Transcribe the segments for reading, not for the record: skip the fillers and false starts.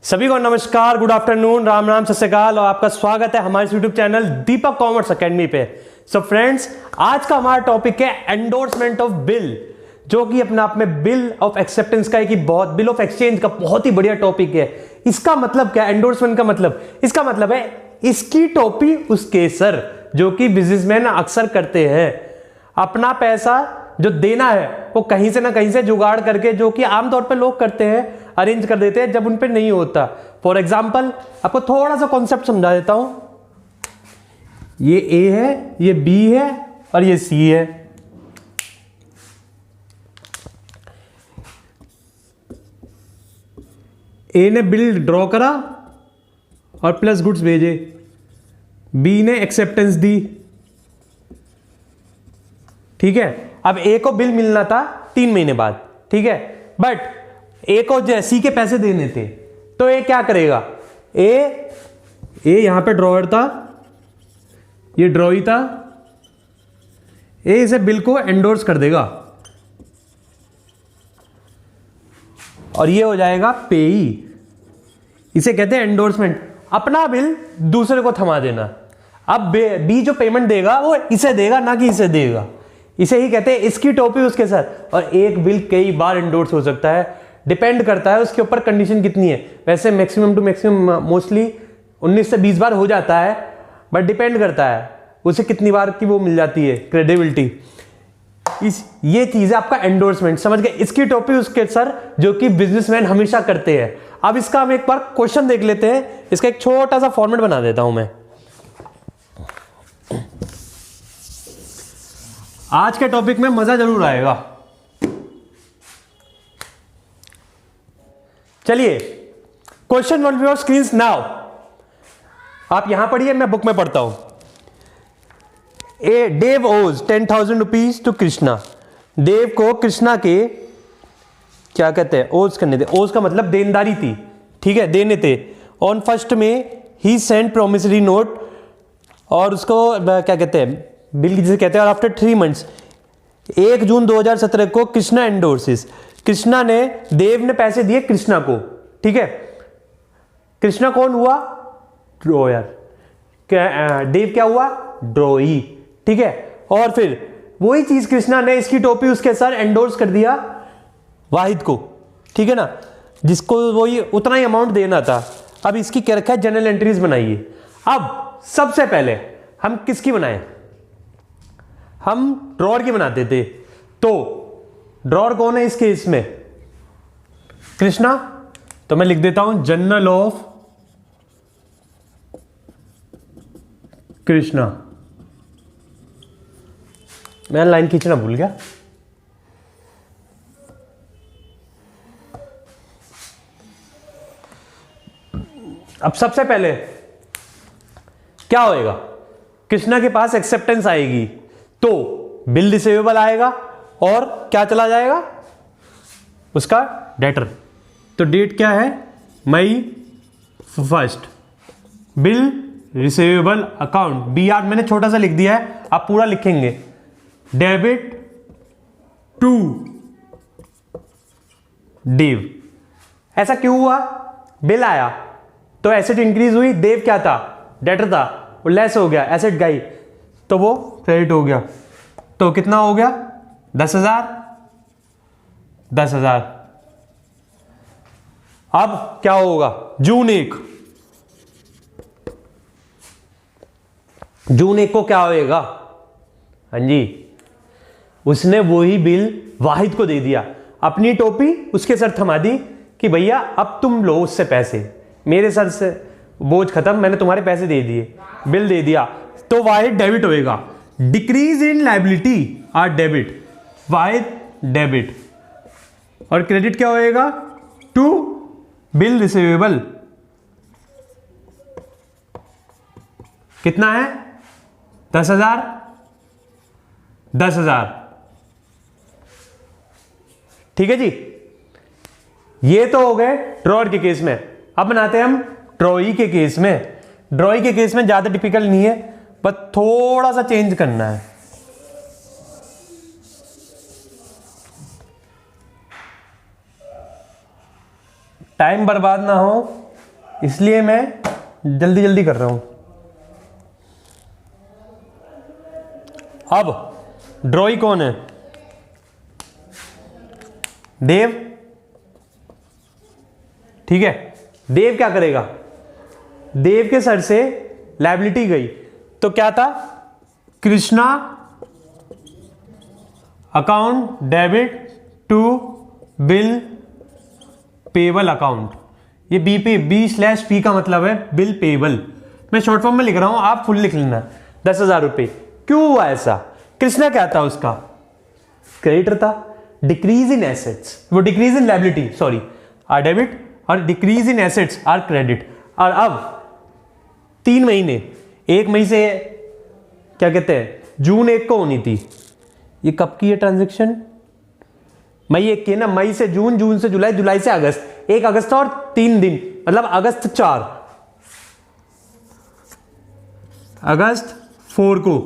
सभी को नमस्कार, गुड आफ्टरनून, राम राम, सत श्री अकाल और आपका स्वागत है हमारे यूट्यूब चैनल दीपक कॉमर्स एकेडमी पे। सो फ्रेंड्स, आज का हमारा टॉपिक है एंडोर्समेंट ऑफ बिल, जो कि अपने आप में बिल ऑफ एक्सेप्टेंस का एक बिल ऑफ एक्सचेंज का बहुत ही बढ़िया टॉपिक है। इसका मतलब क्या है एंडोर्समेंट का मतलब? इसका मतलब है इसकी टोपी उसके सर, जो कि बिजनेसमैन अक्सर करते हैं। अपना पैसा जो देना है वो कहीं से ना कहीं से जुगाड़ करके, जो कि आमतौर पे लोग करते हैं, अरेंज कर देते हैं जब उन पे नहीं होता। फॉर एग्जाम्पल आपको थोड़ा सा कॉन्सेप्ट समझा देता हूं। ये ए है, ये बी है और ये सी है। ए ने बिल ड्रॉ करा और प्लस गुड्स भेजे, बी ने एक्सेप्टेंस दी, ठीक है। अब ए को बिल मिलना था 3 महीने बाद, ठीक है, बट ए को सी के पैसे देने थे, तो ए क्या करेगा? ए यहां पे ड्रॉअर था, ये ड्रॉई था, ए इसे बिल को एंडोर्स कर देगा और ये हो जाएगा पेई। इसे कहते हैं एंडोर्समेंट। अपना बिल दूसरे को थमा देना। अब बी जो पेमेंट देगा वो इसे देगा, ना कि इसे देगा। इसे ही कहते हैं इसकी टोपी उसके सर। और एक बिल कई बार एंडोर्स हो सकता है, डिपेंड करता है उसके ऊपर कंडीशन कितनी है। वैसे मैक्सिमम टू मैक्सिमम मोस्टली 19 से 20 बार हो जाता है, बट डिपेंड करता है उसे कितनी बार की वो मिल जाती है क्रेडिबिलिटी। ये चीज है आपका एंडोर्समेंट, समझ गए? इसकी टोपी उसके सर, जो कि बिजनेसमैन हमेशा करते हैं। अब इसका हम एक बार क्वेश्चन देख लेते हैं। इसका एक छोटा सा फॉर्मेट बना देता हूं मैं। आज के टॉपिक में मजा जरूर आएगा। चलिए, question on your screen now. आप यहां पढ़िए, मैं बुक में पढ़ता हूं। डेव ओज 10,000 रुपीज टू कृष्णा। देव को कृष्णा के क्या कहते हैं, ओज करने थे। ओज का मतलब देनदारी थी, ठीक है, देने थे। ऑन फर्स्ट में ही सेंड प्रोमिसरी नोट, और उसको क्या कहते हैं, बिल जिसे कहते हैं। और आफ्टर 3 मंथ्स 1 जून 2017 को कृष्णा एंडोर्सेस। कृष्णा ने, देव ने पैसे दिए कृष्णा को, ठीक है। कृष्णा कौन हुआ? ड्रॉयर। देव क्या हुआ? ड्रॉई, ठीक है। और फिर वही चीज कृष्णा ने, इसकी टोपी उसके सर, एंडोर्स कर दिया वाहिद को, ठीक है ना, जिसको वही उतना ही अमाउंट देना था। अब इसकी क्या रखा है? जनरल एंट्रीज बनाइए। अब सबसे पहले हम किसकी बनाए? हम ड्रॉअर की बनाते थे। तो ड्रॉअर कौन है इस केस में? कृष्णा। तो मैं लिख देता हूं जनरल ऑफ कृष्णा। मैं लाइन खींचना भूल गया। अब सबसे पहले क्या होएगा? कृष्णा के पास एक्सेप्टेंस आएगी तो बिल रिसीवेबल आएगा और क्या चला जाएगा? उसका डेटर। तो डेट क्या है? मई 1। बिल रिसीवेबल अकाउंट, BR मैंने छोटा सा लिख दिया है, आप पूरा लिखेंगे। डेबिट टू देव। ऐसा क्यों हुआ? बिल आया तो एसेट इंक्रीज हुई, देव क्या था? डेटर था, वो लेस हो गया, एसेट गई तो वो क्रेडिट हो गया। तो कितना हो गया? 10,000। 10,000। अब क्या होगा? जून 1 को क्या होएगा? हाँ जी, उसने वही बिल वाहिद को दे दिया, अपनी टोपी उसके सर थमा दी कि भैया अब तुम लो उससे पैसे, मेरे सर से बोझ खत्म, मैंने तुम्हारे पैसे दे दिए, बिल दे दिया। तो वाहिद डेबिट होएगा। Decrease in liability are debit, Wahid debit. और क्रेडिट क्या होएगा? To bill receivable. कितना है? 10,000। 10,000, ठीक है जी। ये तो हो गए ड्रॉअर के केस में। अब बनाते हैं हम ड्रॉई के केस में। ड्रॉई के केस में ज्यादा डिफिकल्ट नहीं है, बस थोड़ा सा चेंज करना है। टाइम बर्बाद ना हो इसलिए मैं जल्दी जल्दी कर रहा हूं। अब ड्रॉई कौन है? देव, ठीक है। देव क्या करेगा? देव के सर से लायबिलिटी गई तो क्या था? Krishna account debit to bill payable account. ये बी/पी का मतलब है बिल पेबल। मैं शॉर्ट फॉर्म में लिख रहा हूं, आप फुल लिख लेना। 10,000 रुपए। क्यों हुआ ऐसा? कृष्णा क्या था? उसका क्रेडिटर था। डिक्रीज इन एसेट्स, वो decrease in liability sorry are debit और decrease in assets are credit. और अब 3 महीने, 1 मई से क्या कहते हैं, जून 1 को होनी थी। ये कब की है ट्रांजेक्शन? मई 1 की है ना। मई से जून, जून से जुलाई, जुलाई से अगस्त। 1 अगस्त और 3 दिन, मतलब अगस्त 4, अगस्त 4 को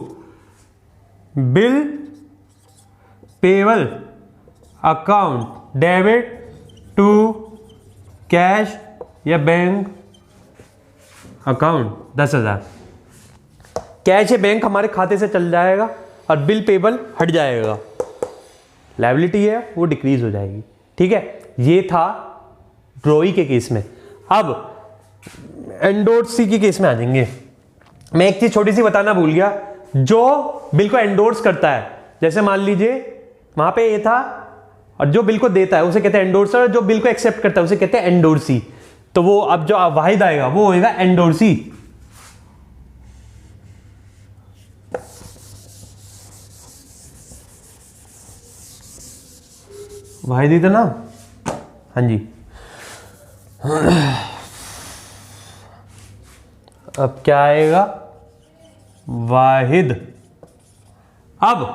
bill payable account debit to cash या बैंक अकाउंट 10,000। कैश या बैंक हमारे खाते से चल जाएगा और बिल पेबल हट जाएगा। लायबिलिटी है वो डिक्रीज हो जाएगी। ठीक है, ये था ड्रॉई के केस में। अब एंडोर्सी के केस में आ जाएंगे। मैं एक चीज छोटी सी बताना भूल गया, जो बिल को एंडोर्स करता है, जैसे मान लीजिए वहां पे ये था, और जो बिल को देता है उसे कहते हैं एंडोर्सर, और जो बिल को एक्सेप्ट करता है उसे कहते हैं एंडोर्सी। तो वो अब जो वाहिद आएगा वो होएगा एंडोर्सी। वाहिद ही था ना? हाँ जी। अब क्या आएगा? वाहिद। अब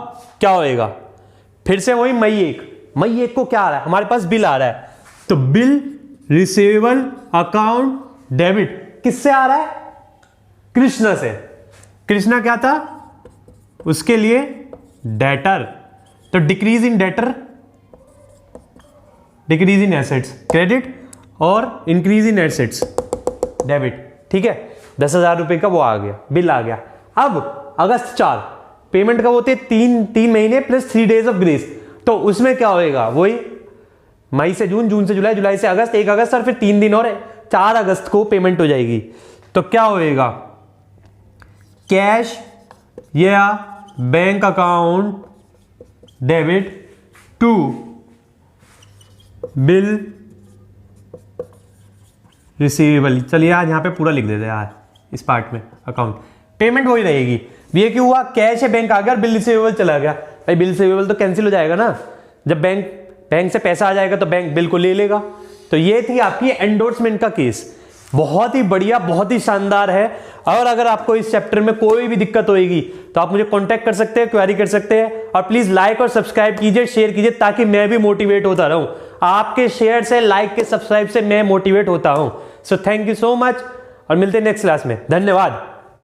क्या होएगा? फिर से वही मई 1। मई 1 को क्या आ रहा है? हमारे पास बिल आ रहा है, तो बिल रिसीवेबल अकाउंट डेबिट किससे आ रहा है? कृष्णा से। कृष्णा क्या था? उसके लिए डेटर। तो decrease in debtor, decrease in assets credit, और इंक्रीज इन एसेट्स डेबिट। ठीक है, 10,000 रुपए का वो आ गया, बिल आ गया। अब अगस्त 4 पेमेंट कब होती है? 3 महीने प्लस 3 डेज ऑफ ग्रेस। तो उसमें क्या होएगा? वही मई से जून, जून से जुलाई, जुलाई से अगस्त, 1 अगस्त और फिर 3 दिन और 4 अगस्त को पेमेंट हो जाएगी। तो क्या होएगा? कैश या bank account debit to bill receivable. चलिए आज यहां पे पूरा लिख देते हैं यार, इस पार्ट में अकाउंट पेमेंट वही रहेगी। ये क्यों हुआ? कैश या बैंक आ गया और बिल रिसीवेबल चला गया। भाई बिल रिसीवेबल तो कैंसिल हो जाएगा ना, जब बैंक से पैसा आ जाएगा तो बैंक बिल को ले लेगा। तो ये थी आपकी एंडोर्समेंट का केस। बहुत ही बढ़िया, बहुत ही शानदार है। और अगर आपको इस चैप्टर में कोई भी दिक्कत होगी तो आप मुझे कांटेक्ट कर सकते हैं, क्वेरी कर सकते हैं। और प्लीज लाइक और सब्सक्राइब कीजिए, शेयर कीजिए, ताकि मैं भी मोटिवेट होता रहूं। आपके शेयर से, लाइक के, सब्सक्राइब से मैं मोटिवेट होता हूं। So thank you so much, और मिलते हैं नेक्स्ट क्लास में। धन्यवाद।